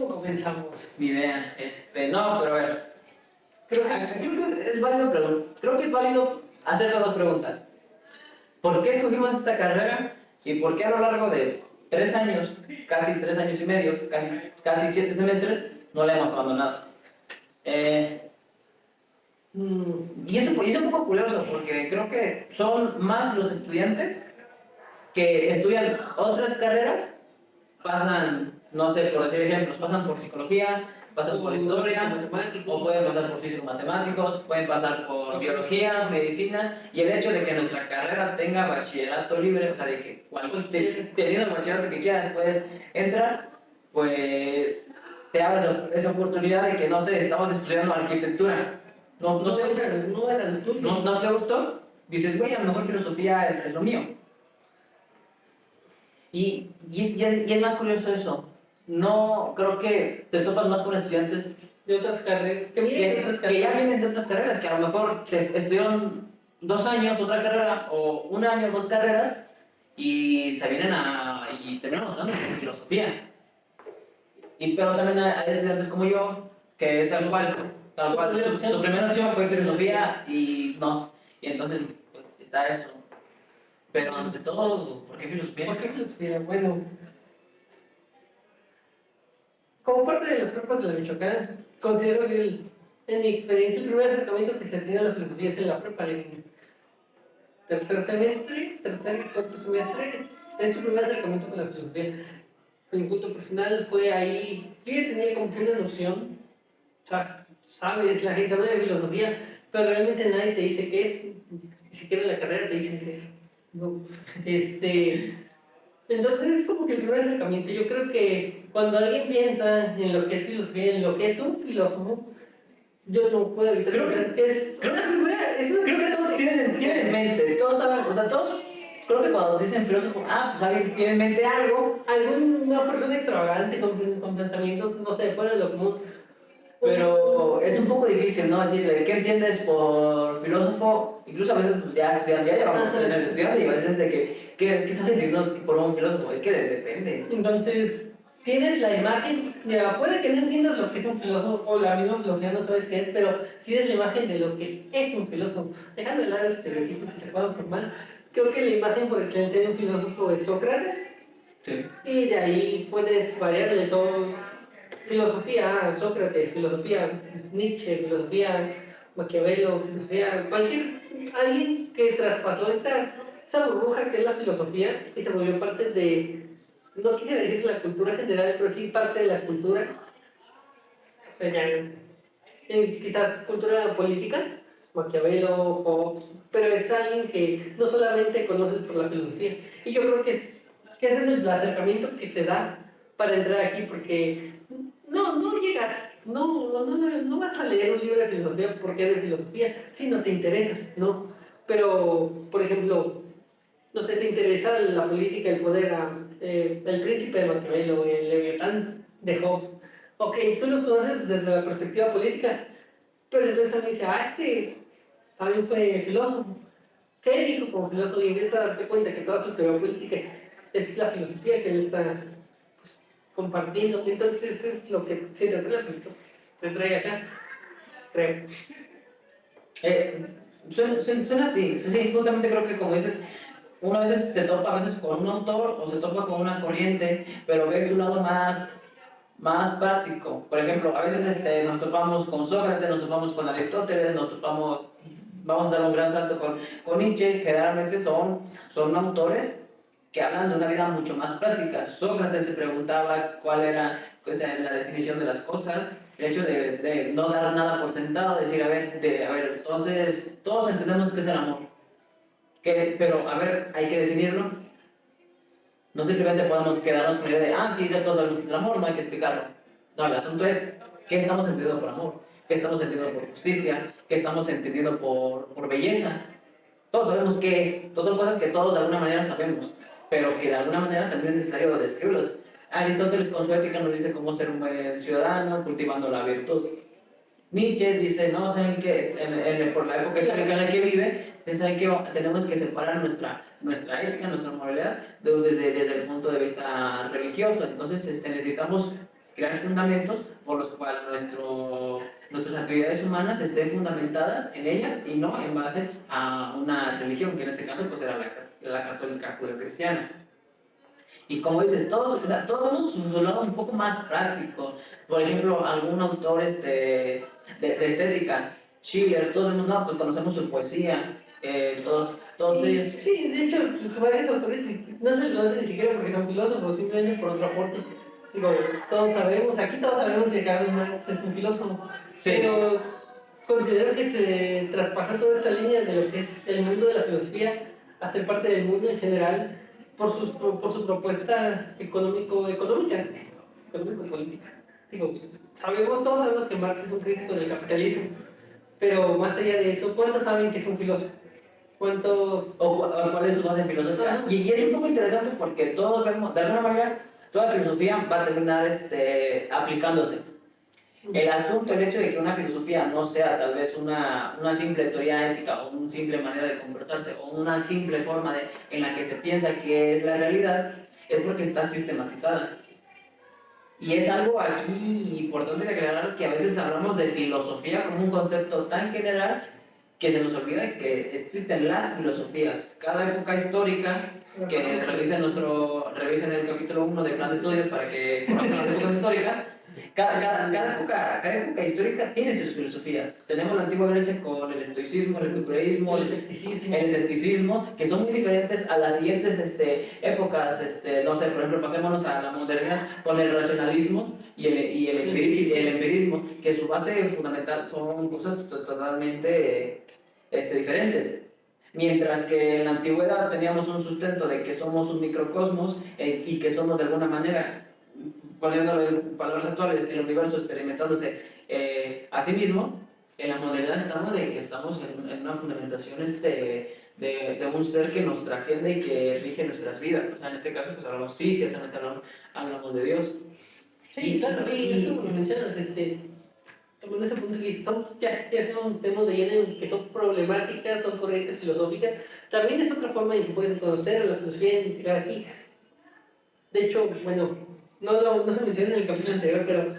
¿Cómo comenzamos? Ni idea. No, pero a ver. Creo que es válido, creo que es válido hacer dos preguntas. ¿Por qué escogimos esta carrera? ¿Y por qué a lo largo de 3 años, casi 3 años y medio, casi 7 semestres, no la hemos abandonado? Y es un poco curioso, porque creo que son más los estudiantes que estudian otras carreras, pasan, no sé, por decir ejemplos, pasan por psicología, pasan por historia, o pueden pasar por físico-matemáticos, pueden pasar por biología, medicina, y el hecho de que nuestra carrera tenga bachillerato libre, o sea, de que teniendo el bachillerato que quieras puedes entrar, pues te abre esa oportunidad de que, no sé, estamos estudiando arquitectura. ¿No te gustó? Dices, güey, a lo mejor filosofía es lo mío. Y es más curioso eso. No, creo que te topas más con estudiantes De otras carreras. que ya vienen de otras carreras, que a lo mejor estudiaron 2 años otra carrera, o un año, dos carreras, y se vienen y terminan notando en filosofía. Pero también hay estudiantes como yo, que es tal cual, su primera opción fue filosofía, y entonces, pues, está eso. Pero ante todo, ¿por qué filosofía? ¿Por qué filosofía? Bueno, como parte de las prepas de la Michoacán, considero que en mi experiencia el primer acercamiento que se tiene a la filosofía es en la prepa, en tercer y cuarto semestre, es su primer acercamiento con la filosofía. En mi punto personal fue ahí, yo ya tenía como que una noción, o sea, sabes, la gente habla de filosofía, pero realmente nadie te dice qué es, ni siquiera en la carrera te dicen qué es. No. Entonces es como que el primer acercamiento. Yo creo que cuando alguien piensa en lo que es filosofía, en lo que es un filósofo, yo no puedo evitar pensar que es una figura, Creo que todos tienen en mente, todos saben, o sea, todos, creo que cuando dicen filósofo, pues alguien tiene en mente algo. Alguna persona extravagante con pensamientos, no sé, fuera de lo común. Pero es un poco difícil, ¿no? Decirle, ¿qué entiendes por filósofo? Incluso a veces ya llevamos 3 años estudiando, y a veces de que, ¿qué sabes decirnos por un filósofo? Es que depende. Entonces, tienes la imagen, ya, puede que no entiendas lo que es un filósofo, o la misma filosofía no sabes qué es, pero tienes la imagen de lo que es un filósofo. Dejando de lado los estereotipos que se puedan formar, creo que la imagen por excelencia de un filósofo es Sócrates. Sí. Y de ahí puedes variarle, son filosofía Sócrates, filosofía Nietzsche, filosofía Maquiavelo, filosofía alguien que traspasó esa burbuja que es la filosofía y se volvió parte de, no quisiera decir la cultura general, pero sí parte de la cultura, o sea, ya, quizás cultura política, Maquiavelo, Hobbes, pero es alguien que no solamente conoces por la filosofía. Y yo creo que ese es el acercamiento que se da para entrar aquí, porque no llegas, no vas a leer un libro de filosofía porque es de filosofía, si no te interesa, ¿no? Pero, por ejemplo, no sé, te interesa la política, el poder, el príncipe de Maquiavelo, el Leviatán de Hobbes. Ok, tú los conoces desde la perspectiva política, pero entonces también dice, también fue filósofo. ¿Qué dijo como filósofo? Y empiezas a darte cuenta que toda su teoría política es la filosofía que él está, pues, compartiendo. Entonces es lo que se te trae la política, pues, te trae acá, creo. Suena así, sí, justamente creo que como dices, uno a veces se topa con un autor o se topa con una corriente, pero ves un lado más práctico. Por ejemplo, a veces nos topamos con Sócrates, nos topamos con Aristóteles, vamos a dar un gran salto con Nietzsche. Generalmente son autores que hablan de una vida mucho más práctica. Sócrates se preguntaba cuál era, pues, la definición de las cosas, el hecho de no dar nada por sentado, decir, a ver, entonces todos entendemos qué es el amor, pero a ver, hay que definirlo. No simplemente podemos quedarnos con la idea de, sí, ya todos sabemos qué es el amor, no hay que explicarlo. No, el asunto es, ¿qué estamos entendiendo por amor? ¿Qué estamos entendiendo por justicia? ¿Qué estamos entendiendo por belleza? Todos sabemos qué es, todas son cosas que todos de alguna manera sabemos, pero que de alguna manera también es necesario describirlos. Aristóteles con su ética nos dice cómo ser un buen ciudadano, cultivando la virtud. Nietzsche dice, no, ¿saben qué? Por la época histórica en la que vive, ¿saben qué? Tenemos que separar nuestra ética, nuestra moralidad, desde el punto de vista religioso. Entonces necesitamos crear fundamentos por los cuales nuestras actividades humanas estén fundamentadas en ellas y no en base a una religión, que en este caso pues era la católica judeocristiana. Y como dices, todos, o sea, todos tenemos su lado un poco más práctico. Por ejemplo, algún autor de estética, Schiller, todos no, pues conocemos su poesía, todos ellos. Sí, de hecho, varios autores no se lo hacen ni siquiera porque son filósofos, simplemente por otro aporte. Digo, aquí todos sabemos que Karl Marx es un filósofo, Sí. pero considero que se traspasa toda esta línea de lo que es el mundo de la filosofía a ser parte del mundo en general por su propuesta económico-política. Digo, todos sabemos que Marx es un crítico del capitalismo, pero más allá de eso, ¿cuántos saben que es un filósofo? ¿Cuántos? O cuál es su base filosófica. Y es un poco interesante porque todos vemos, de alguna manera, toda filosofía va a terminar aplicándose. El asunto, el hecho de que una filosofía no sea tal vez una simple teoría ética o una simple manera de comportarse o una simple forma en la que se piensa que es la realidad, es porque está sistematizada. Y es algo aquí importante de aclarar que a veces hablamos de filosofía como un concepto tan general que se nos olvida que existen las filosofías. Cada época histórica, que revisen el capítulo 1 del plan de estudios para que conozcan las épocas históricas, cada época histórica tiene sus filosofías. Tenemos la antigua Grecia con el estoicismo, el epicureísmo, el escepticismo, que son muy diferentes a las siguientes épocas. No sé, por ejemplo, pasémonos a la modernidad con el racionalismo y el empirismo, que su base fundamental son cosas totalmente diferentes. Mientras que en la antigüedad teníamos un sustento de que somos un microcosmos y que somos de alguna manera, poniéndolo en palabras actuales, el universo experimentándose a sí mismo, en la modernidad estamos en una fundamentación de un ser que nos trasciende y que rige nuestras vidas. O sea, en este caso, pues ciertamente hablamos de Dios. Sí, claro, y eso como mencionas, tomando ese punto que ya son temas de lleno que son problemáticas, son corrientes filosóficas, también es otra forma en que puedes conocer la filosofía e integrar aquí. De hecho, bueno, no se menciona en el capítulo anterior, pero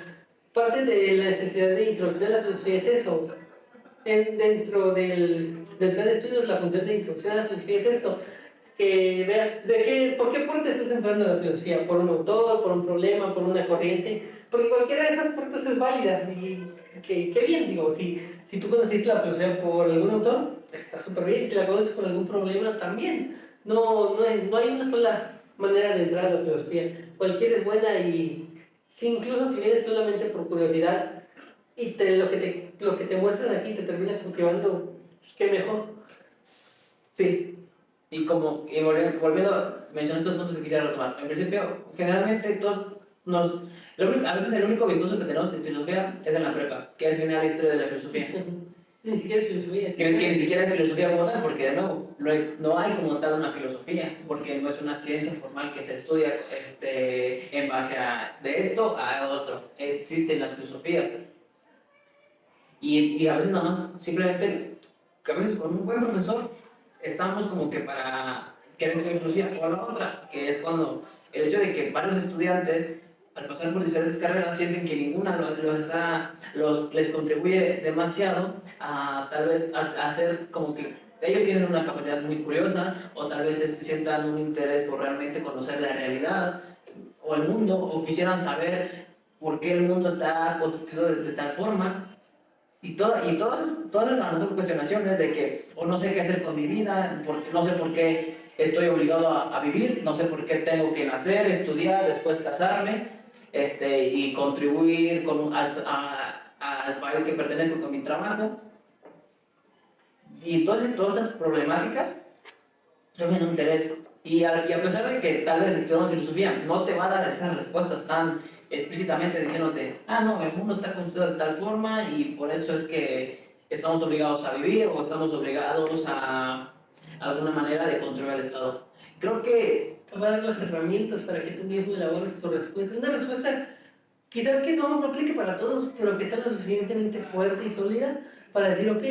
parte de la necesidad de introducción a la filosofía es eso. Dentro del plan de estudios, la función de introducción a la filosofía es esto, que veas por qué parte estás entrando a la filosofía, por un autor, por un problema, por una corriente, porque cualquiera de esas puertas es válida y qué bien, digo, si tú conociste la filosofía por algún autor, está súper bien, si la conoces por algún problema también, no hay una sola manera de entrar a la filosofía, cualquiera es buena y incluso si vienes solamente por curiosidad y lo que te muestran aquí te termina cultivando, pues qué mejor. Sí. Y volviendo, mencioné estos puntos que quisiera retomar. En principio, generalmente a veces el único vistoso que tenemos en filosofía es en la prepa, que es final la historia de la filosofía. Ni siquiera es filosofía. Que ni siquiera es filosofía como tal, porque de nuevo, no hay como tal una filosofía, porque no es una ciencia formal que se estudia en base de esto a otro. Existen las filosofías. Y a veces nada más, simplemente, que a veces con un buen profesor, estamos como que para querer estudiar filosofía, o la otra, que es cuando el hecho de que varios estudiantes, al pasar por diferentes carreras, sienten que ninguna les contribuye demasiado a tal vez a hacer como que ellos tienen una capacidad muy curiosa, o tal vez sientan un interés por realmente conocer la realidad o el mundo, o quisieran saber por qué el mundo está constituido de tal forma. Y todas las cuestionaciones de que o no sé qué hacer con mi vida, no sé por qué estoy obligado a vivir, no sé por qué tengo que nacer, estudiar, después casarme y contribuir al país que pertenezco con mi trabajo. Y entonces todas esas problemáticas son un interés. Y a pesar de que tal vez estudiando filosofía no te va a dar esas respuestas tan explícitamente diciéndote, no, el mundo está construido de tal forma y por eso es que estamos obligados a vivir o estamos obligados a alguna manera de controlar el Estado. Creo que te va a dar las herramientas para que tú mismo elabores tu respuesta. Una respuesta quizás que no aplique para todos, pero que sea lo suficientemente fuerte y sólida para decir, ok,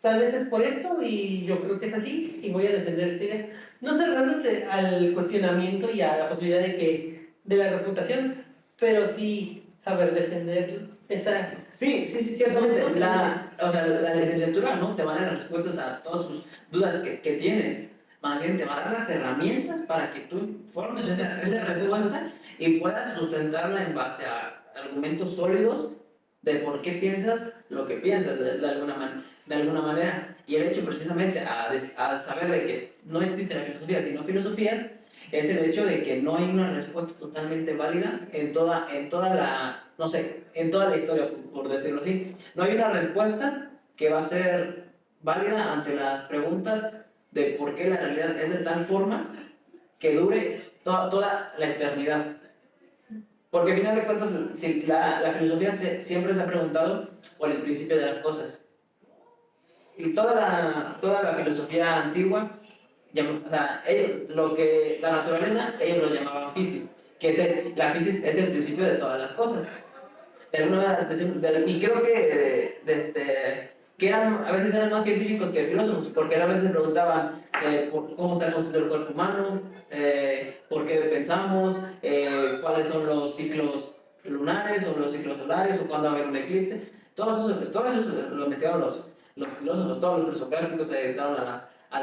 tal vez es por esto y yo creo que es así y voy a defender esta idea. No cerrándote al cuestionamiento y a la posibilidad de la refutación, pero sí saber defender esa... Sí, sí, sí, ciertamente. O sea, la licenciatura no te va a dar las respuestas a todas sus dudas que tienes. Más bien te va a dar las herramientas para que tú formes esa respuesta y puedas sustentarla en base a argumentos sólidos de por qué piensas lo que piensas de alguna manera. Y el hecho precisamente al saber de que no existe la filosofía, sino filosofías, es el hecho de que no hay una respuesta totalmente válida en toda la, no sé, en toda la historia, por decirlo así. No hay una respuesta que va a ser válida ante las preguntas de por qué la realidad es de tal forma que dure toda la eternidad. Porque al final de cuentas, si la filosofía siempre se ha preguntado por el principio de las cosas. Y toda la filosofía antigua, o sea, ellos, la naturaleza, ellos lo llamaban physis, que la physis es el principio de todas las cosas. De alguna manera, y creo que a veces eran más científicos que filósofos, porque a veces se preguntaban cómo está construido el cuerpo humano, por qué pensamos, cuáles son los ciclos lunares o los ciclos solares, o cuándo va a haber un eclipse. Todo eso lo mencionaron los filósofos, todos los presocráticos se dedicaron a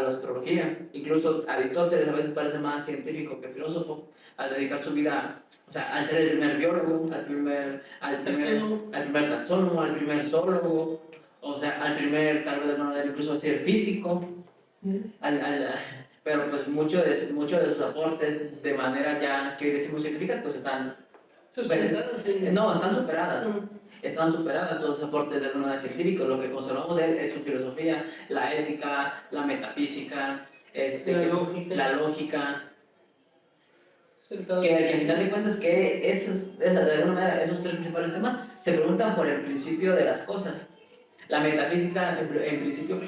la astrología. Incluso Aristóteles a veces parece más científico que filósofo al dedicar su vida, o sea, al ser el primer biólogo, al primer taxónomo, al primer zoólogo, o sea, al primer, tal vez no incluso decir físico, pero pues muchos de sus aportes de manera ya que decimos científicas pues están no, están superadas. Están superadas todos los aportes del mundo científico. Lo que conservamos de él es su filosofía, la ética, la metafísica, la lógica. Que al final de cuentas que de alguna manera, esos tres principales temas se preguntan por el principio de las cosas. La metafísica, en principio,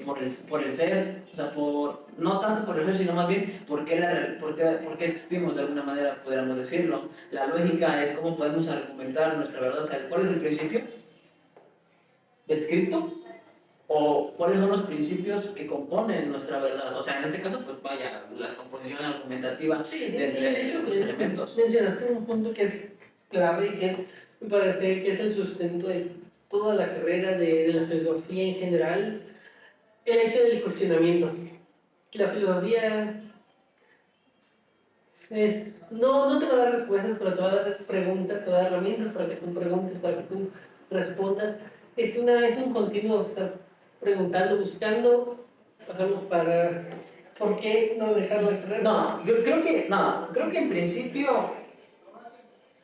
por el ser, o sea, no tanto por el ser, sino más bien por qué existimos de alguna manera, podríamos decirlo. La lógica es cómo podemos argumentar nuestra verdad, o sea, cuál es el principio descrito o cuáles son los principios que componen nuestra verdad. O sea, en este caso, pues vaya, la composición argumentativa de los elementos. Mencionaste un punto que es clave y que me parece que es el sustento de toda la carrera de la filosofía en general, el hecho del cuestionamiento. Que la filosofía no te va a dar respuestas, pero te va a dar preguntas, te va a dar herramientas para que tú preguntes, para que tú respondas. Es un continuo estar preguntando, buscando. Pasamos para ¿por qué no dejar la carrera? No, creo que en principio,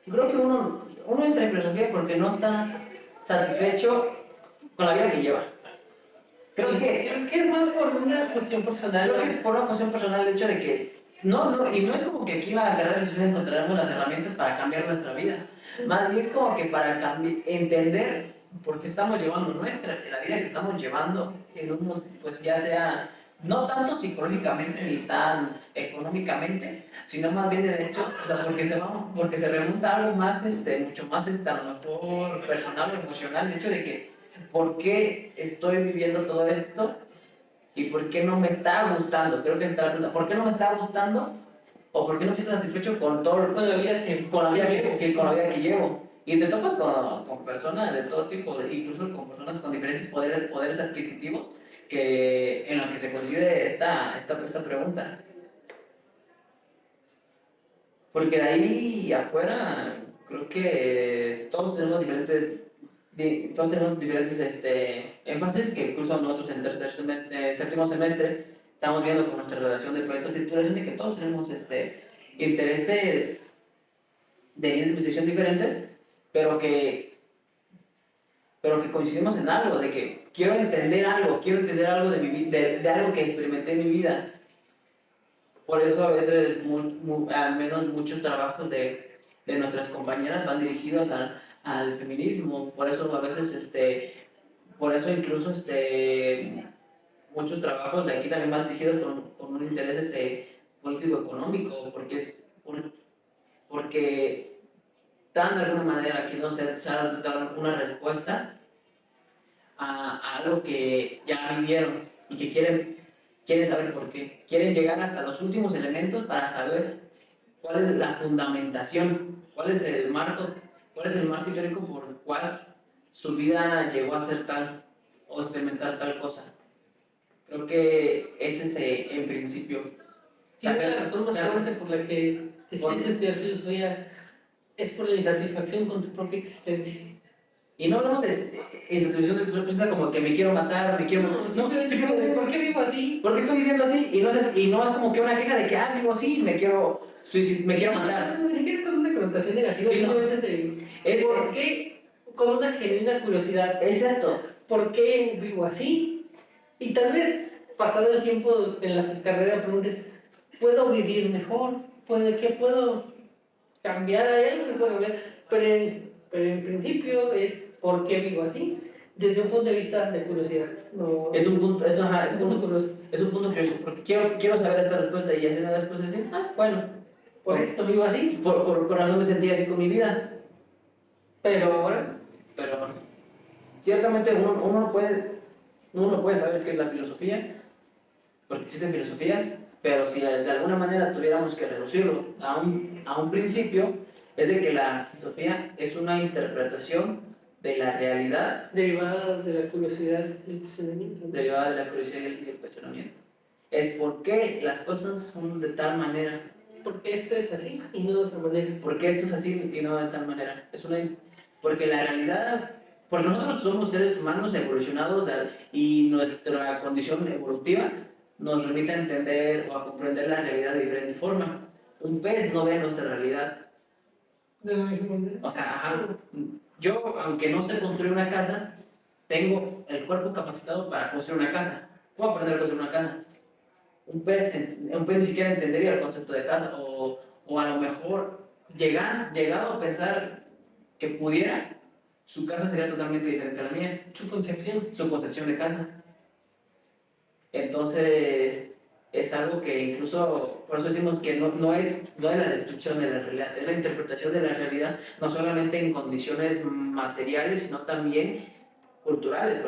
creo que uno entra en filosofía porque no está satisfecho con la vida que lleva. Creo que es más por una cuestión personal. Creo que es por una cuestión personal el hecho de que y no es como que aquí en la carrera de filosofía encontraremos las herramientas para cambiar nuestra vida. Más bien como que para entender por qué estamos llevando la vida que estamos llevando, pues ya sea no tanto psicológicamente ni tan económicamente, sino más bien el hecho, o sea, porque se remonta a algo más, mucho más, a lo mejor personal o emocional, el hecho de que por qué estoy viviendo todo esto y por qué no me está gustando. Creo que está la pregunta, ¿por qué no me está gustando? ¿O por qué no estoy satisfecho con la vida que llevo? Y te topas con personas de todo tipo, incluso con personas con diferentes poderes adquisitivos, en los que se coincide esta pregunta. Porque de ahí afuera, creo que todos tenemos diferentes énfasis, que incluso nosotros en séptimo semestre estamos viendo con nuestra relación de proyectos de titulación de que todos tenemos intereses de investigación diferentes, pero que coincidimos en algo, de que quiero entender algo de algo que experimenté en mi vida. Por eso a veces, al menos muchos trabajos de nuestras compañeras van dirigidos al feminismo. Por eso a veces, incluso muchos trabajos de aquí también van dirigidos con un interés político-económico, porque dan de alguna manera que no se ha dado una respuesta a algo que ya vivieron y que quieren saber por qué. Quieren llegar hasta los últimos elementos para saber cuál es la fundamentación, cuál es el marco teórico por el cual su vida llegó a ser tal o experimentar tal cosa. Creo que ese es en principio. Tienes la razón más fuerte por la que decides estudiar filosofía es por la insatisfacción con tu propia existencia. Y no hablamos de institución de tu sorpresa como que me quiero matar, me quiero... No, simplemente, ¿por qué vivo así? ¿Por qué estoy viviendo así? Y no es como que una queja de que, vivo así, me quiero matar. No, ni siquiera es con una connotación negativa, Sí, simplemente es de ¿por qué? Con una genuina curiosidad. Exacto. ¿Por qué vivo así? Y tal vez, pasado el tiempo en la carrera, preguntes, ¿puedo vivir mejor? ¿Qué puedo cambiar? ¿Hay algo que puedo cambiar? Pero en principio es ¿por qué vivo así? Desde un punto de vista de curiosidad. No, es un punto, ajá, es un punto curioso. Es un punto curioso, porque quiero saber esta respuesta y hacer la respuesta así, bueno, por esto vivo así. Por razón me sentí así con mi vida. Pero ahora, ciertamente uno no puede saber qué es la filosofía, porque existen filosofías, pero si de alguna manera tuviéramos que reducirlo a un principio, es de que la filosofía es una interpretación de la realidad derivada de la curiosidad y el cuestionamiento. Derivada de la curiosidad y el cuestionamiento. Es por qué las cosas son de tal manera. Porque esto es así y no de otra manera. ¿Por qué esto es así y no de tal manera? Porque la realidad, porque nosotros somos seres humanos evolucionados y nuestra condición evolutiva nos remite a entender o a comprender la realidad de diferente forma. Un pez no ve nuestra realidad. De la misma manera. O sea, yo, aunque no sé construir una casa, tengo el cuerpo capacitado para construir una casa. Puedo aprender a construir una casa. Un pez ni siquiera entendería el concepto de casa, o a lo mejor llegado a pensar que pudiera, su casa sería totalmente diferente a la mía. Su concepción de casa. Entonces, es algo que incluso, por eso decimos que no es la descripción de la realidad, es la interpretación de la realidad, no solamente en condiciones materiales, sino también culturales,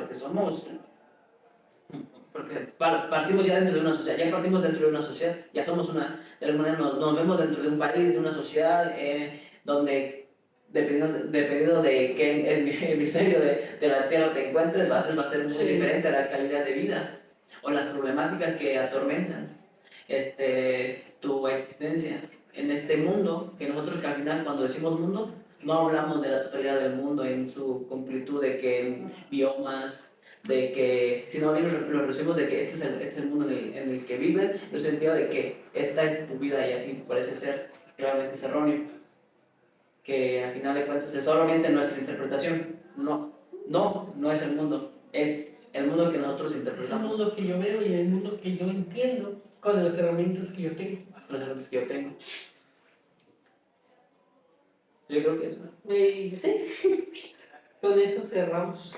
porque partimos ya dentro de una sociedad, ya somos de alguna manera nos vemos dentro de un país, de una sociedad, donde dependiendo de qué hemisferio de la Tierra te encuentres, va a ser muy diferente la calidad de vida o las problemáticas que atormentan tu existencia en este mundo, que nosotros al final cuando decimos mundo, no hablamos de la totalidad del mundo en su completud, de que biomas, de que, sino bien lo reducimos de que este es el mundo en el que vives, en el sentido de que esta es tu vida y así parece ser, claramente es erróneo, que al final de cuentas es solamente nuestra interpretación, no es el mundo, es el mundo que nosotros interpretamos. El mundo que yo veo y el mundo que yo entiendo con las herramientas que yo tengo. Yo creo que eso. Sí, con eso cerramos.